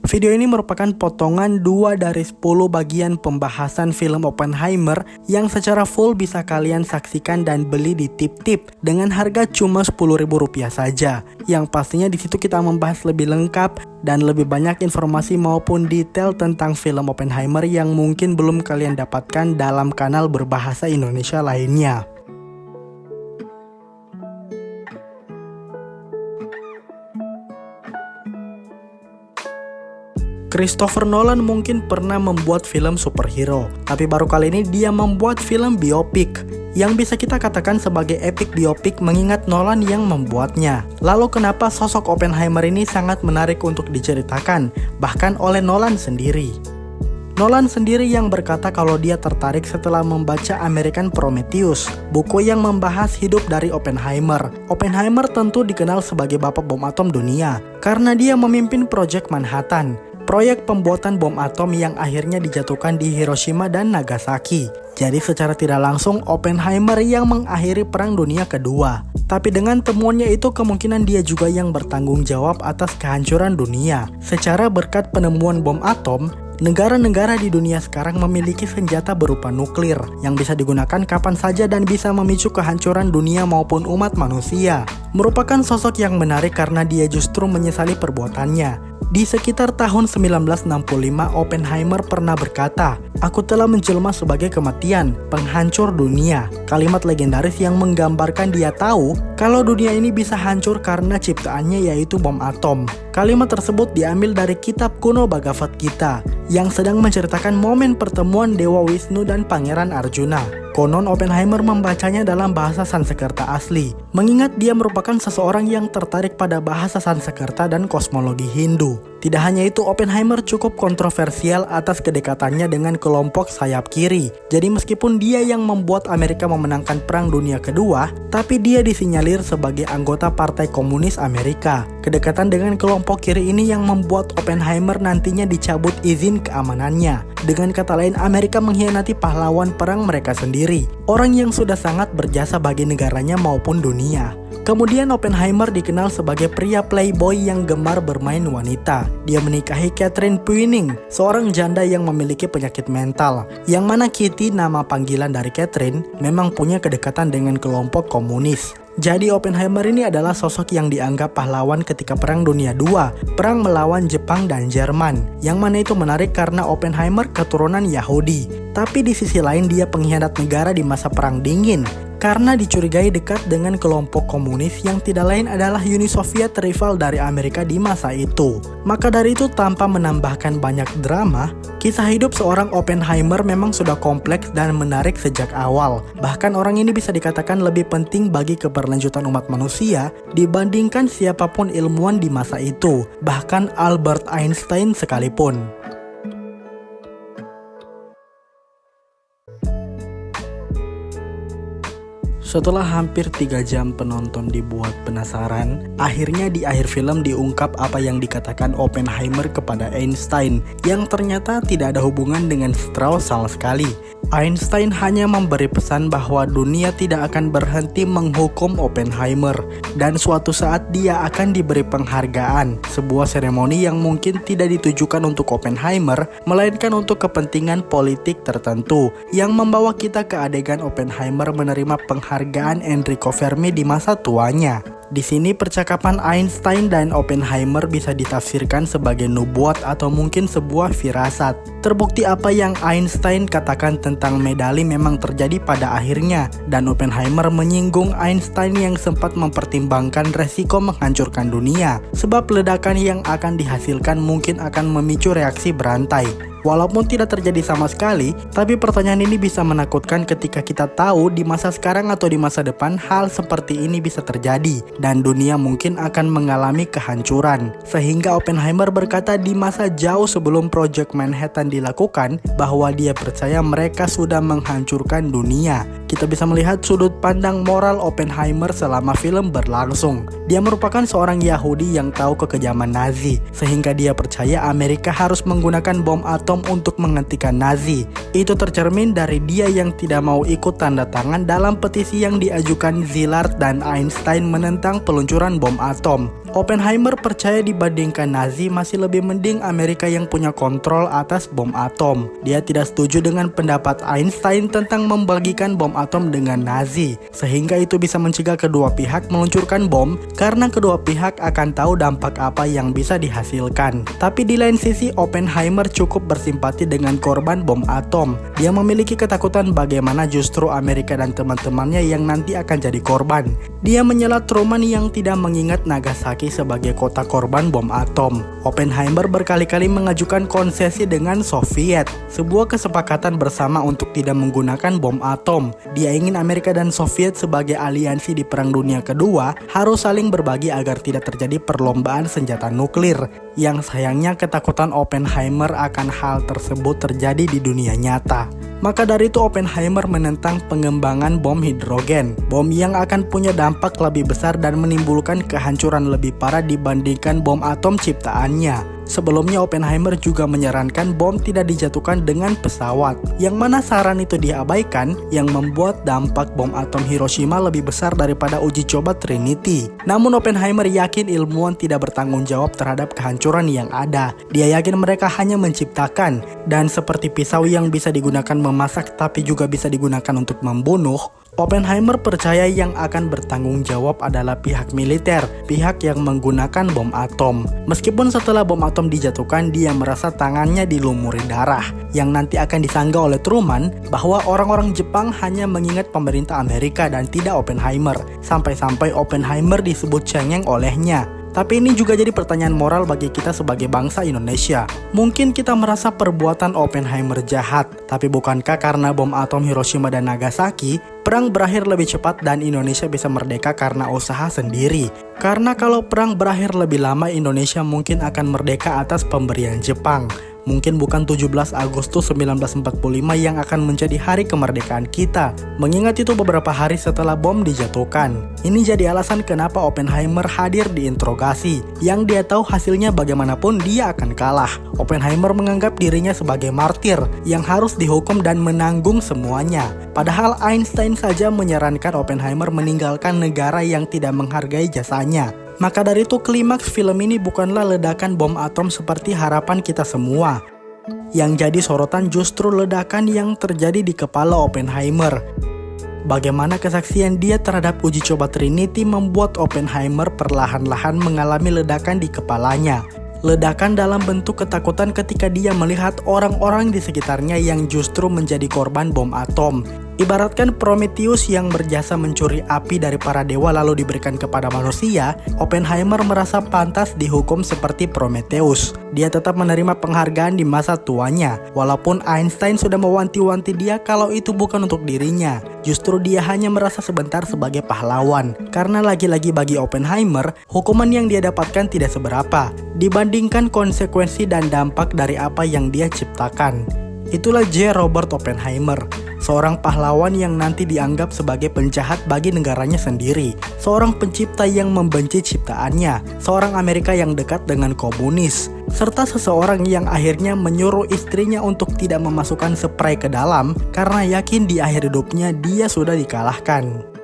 Video ini merupakan potongan 2 dari 10 bagian pembahasan film Oppenheimer yang secara full bisa kalian saksikan dan beli di Tip-Tip dengan harga cuma Rp10.000 saja. Yang pastinya di situ kita membahas lebih lengkap dan lebih banyak informasi maupun detail tentang film Oppenheimer yang mungkin belum kalian dapatkan dalam kanal berbahasa Indonesia lainnya. Christopher Nolan mungkin pernah membuat film superhero, tapi baru kali ini dia membuat film biopik yang bisa kita katakan sebagai epic biopik mengingat Nolan yang membuatnya. Lalu kenapa sosok Oppenheimer ini sangat menarik untuk diceritakan, bahkan oleh Nolan sendiri? Nolan sendiri yang berkata kalau dia tertarik setelah membaca American Prometheus, buku yang membahas hidup dari Oppenheimer. Oppenheimer tentu dikenal sebagai bapak bom atom dunia karena dia memimpin proyek Manhattan, proyek pembuatan bom atom yang akhirnya dijatuhkan di Hiroshima dan Nagasaki. Jadi secara tidak langsung Oppenheimer yang mengakhiri Perang Dunia Kedua. Tapi dengan temuannya itu kemungkinan dia juga yang bertanggung jawab atas kehancuran dunia. Secara berkat penemuan bom atom, negara-negara di dunia sekarang memiliki senjata berupa nuklir yang bisa digunakan kapan saja dan bisa memicu kehancuran dunia maupun umat manusia. Merupakan sosok yang menarik karena dia justru menyesali perbuatannya. Di sekitar tahun 1965, Oppenheimer pernah berkata, "Aku telah menjelma sebagai kematian, penghancur dunia." Kalimat legendaris yang menggambarkan dia tahu kalau dunia ini bisa hancur karena ciptaannya yaitu bom atom. Kalimat tersebut diambil dari kitab kuno Bhagavad Gita yang sedang menceritakan momen pertemuan Dewa Wisnu dan Pangeran Arjuna. Konon Oppenheimer membacanya dalam bahasa Sanskerta asli, mengingat dia merupakan seseorang yang tertarik pada bahasa Sanskerta dan kosmologi Hindu. Tidak hanya itu, Oppenheimer cukup kontroversial atas kedekatannya dengan kelompok sayap kiri. Jadi meskipun dia yang membuat Amerika memenangkan Perang Dunia Kedua, tapi dia disinyalir sebagai anggota Partai Komunis Amerika. Kedekatan dengan kelompok kiri ini yang membuat Oppenheimer nantinya dicabut izin keamanannya. Dengan kata lain, Amerika mengkhianati pahlawan perang mereka sendiri, orang yang sudah sangat berjasa bagi negaranya maupun dunia. Kemudian Oppenheimer dikenal sebagai pria playboy yang gemar bermain wanita. Dia menikahi Catherine Puining, seorang janda yang memiliki penyakit mental, yang mana Kitty, nama panggilan dari Catherine, memang punya kedekatan dengan kelompok komunis. Jadi Oppenheimer ini adalah sosok yang dianggap pahlawan ketika Perang Dunia II, perang melawan Jepang dan Jerman, yang mana itu menarik karena Oppenheimer keturunan Yahudi. Tapi di sisi lain dia pengkhianat negara di masa Perang Dingin, karena dicurigai dekat dengan kelompok komunis yang tidak lain adalah Uni Soviet, rival dari Amerika di masa itu. Maka dari itu, tanpa menambahkan banyak drama, kisah hidup seorang Oppenheimer memang sudah kompleks dan menarik sejak awal. Bahkan orang ini bisa dikatakan lebih penting bagi keberlanjutan umat manusia dibandingkan siapapun ilmuwan di masa itu, bahkan Albert Einstein sekalipun. Setelah hampir 3 jam penonton dibuat penasaran, akhirnya di akhir film diungkap apa yang dikatakan Oppenheimer kepada Einstein, yang ternyata tidak ada hubungan dengan Strauss sama sekali. Einstein hanya memberi pesan bahwa dunia tidak akan berhenti menghukum Oppenheimer, dan suatu saat dia akan diberi penghargaan, sebuah seremoni yang mungkin tidak ditujukan untuk Oppenheimer, melainkan untuk kepentingan politik tertentu, yang membawa kita ke adegan Oppenheimer menerima penghargaan Enrico Fermi di masa tuanya. Di sini percakapan Einstein dan Oppenheimer bisa ditafsirkan sebagai nubuat atau mungkin sebuah firasat. Terbukti apa yang Einstein katakan tentang medali memang terjadi pada akhirnya, dan Oppenheimer menyinggung Einstein yang sempat mempertimbangkan resiko menghancurkan dunia, sebab ledakan yang akan dihasilkan mungkin akan memicu reaksi berantai. Walaupun tidak terjadi sama sekali, tapi pertanyaan ini bisa menakutkan ketika kita tahu di masa sekarang atau di masa depan hal seperti ini bisa terjadi dan dunia mungkin akan mengalami kehancuran. Sehingga Oppenheimer berkata di masa jauh sebelum proyek Manhattan dilakukan bahwa dia percaya mereka sudah menghancurkan dunia. Kita bisa melihat sudut pandang moral Oppenheimer selama film berlangsung. Dia merupakan seorang Yahudi yang tahu kekejaman Nazi, sehingga dia percaya Amerika harus menggunakan bom atom untuk menghentikan Nazi. Itu tercermin dari dia yang tidak mau ikut tanda tangan dalam petisi yang diajukan Szilard dan Einstein menentang peluncuran bom atom. Oppenheimer percaya dibandingkan Nazi masih lebih mending Amerika yang punya kontrol atas bom atom. Dia tidak setuju dengan pendapat Einstein tentang membagikan bom atom dengan Nazi, sehingga itu bisa mencegah kedua pihak meluncurkan bom karena kedua pihak akan tahu dampak apa yang bisa dihasilkan. Tapi di lain sisi, Oppenheimer cukup bersimpati dengan korban bom atom. Dia memiliki ketakutan bagaimana justru Amerika dan teman-temannya yang nanti akan jadi korban. Dia menyela Truman yang tidak mengingat Nagasaki sebagai kota korban bom atom. Oppenheimer berkali-kali mengajukan konsesi dengan Soviet, sebuah kesepakatan bersama untuk tidak menggunakan bom atom. Dia ingin Amerika dan Soviet sebagai aliansi di Perang Dunia Kedua harus saling berbagi agar tidak terjadi perlombaan senjata nuklir. Yang sayangnya ketakutan Oppenheimer akan hal tersebut terjadi di dunia nyata. Maka dari itu Oppenheimer menentang pengembangan bom hidrogen, bom yang akan punya dampak lebih besar dan menimbulkan kehancuran lebih parah dibandingkan bom atom ciptaannya. Sebelumnya Oppenheimer juga menyarankan bom tidak dijatuhkan dengan pesawat, yang mana saran itu diabaikan, yang membuat dampak bom atom Hiroshima lebih besar daripada uji coba Trinity. Namun Oppenheimer yakin ilmuwan tidak bertanggung jawab terhadap kehancuran yang ada. Dia yakin mereka hanya menciptakan, dan seperti pisau yang bisa digunakan memasak tapi juga bisa digunakan untuk membunuh, Oppenheimer percaya yang akan bertanggung jawab adalah pihak militer, pihak yang menggunakan bom atom. Meskipun setelah bom atom dijatuhkan dia merasa tangannya dilumuri darah, yang nanti akan disanggah oleh Truman bahwa orang-orang Jepang hanya mengingat pemerintah Amerika dan tidak Oppenheimer. Sampai-sampai Oppenheimer disebut cengeng olehnya. Tapi ini juga jadi pertanyaan moral bagi kita sebagai bangsa Indonesia. Mungkin kita merasa perbuatan Oppenheimer jahat, tapi bukankah karena bom atom Hiroshima dan Nagasaki, perang berakhir lebih cepat dan Indonesia bisa merdeka karena usaha sendiri? Karena kalau perang berakhir lebih lama, Indonesia mungkin akan merdeka atas pemberian Jepang. Mungkin bukan 17 Agustus 1945 yang akan menjadi hari kemerdekaan kita, mengingat itu beberapa hari setelah bom dijatuhkan. Ini jadi alasan kenapa Oppenheimer hadir diinterogasi, yang dia tahu hasilnya bagaimanapun dia akan kalah. Oppenheimer menganggap dirinya sebagai martir yang harus dihukum dan menanggung semuanya. Padahal Einstein saja menyarankan Oppenheimer meninggalkan negara yang tidak menghargai jasanya. Maka dari itu klimaks film ini bukanlah ledakan bom atom seperti harapan kita semua. Yang jadi sorotan justru ledakan yang terjadi di kepala Oppenheimer. Bagaimana kesaksian dia terhadap uji coba Trinity membuat Oppenheimer perlahan-lahan mengalami ledakan di kepalanya. Ledakan dalam bentuk ketakutan ketika dia melihat orang-orang di sekitarnya yang justru menjadi korban bom atom. Ibaratkan Prometheus yang berjasa mencuri api dari para dewa lalu diberikan kepada manusia, Oppenheimer merasa pantas dihukum seperti Prometheus. Dia tetap menerima penghargaan di masa tuanya, walaupun Einstein sudah mewanti-wanti dia kalau itu bukan untuk dirinya. Justru dia hanya merasa sebentar sebagai pahlawan, karena lagi-lagi bagi Oppenheimer, hukuman yang dia dapatkan tidak seberapa dibandingkan konsekuensi dan dampak dari apa yang dia ciptakan. Itulah J. Robert Oppenheimer, seorang pahlawan yang nanti dianggap sebagai penjahat bagi negaranya sendiri, seorang pencipta yang membenci ciptaannya, seorang Amerika yang dekat dengan komunis, serta seseorang yang akhirnya menyuruh istrinya untuk tidak memasukkan spray ke dalam karena yakin di akhir hidupnya dia sudah dikalahkan.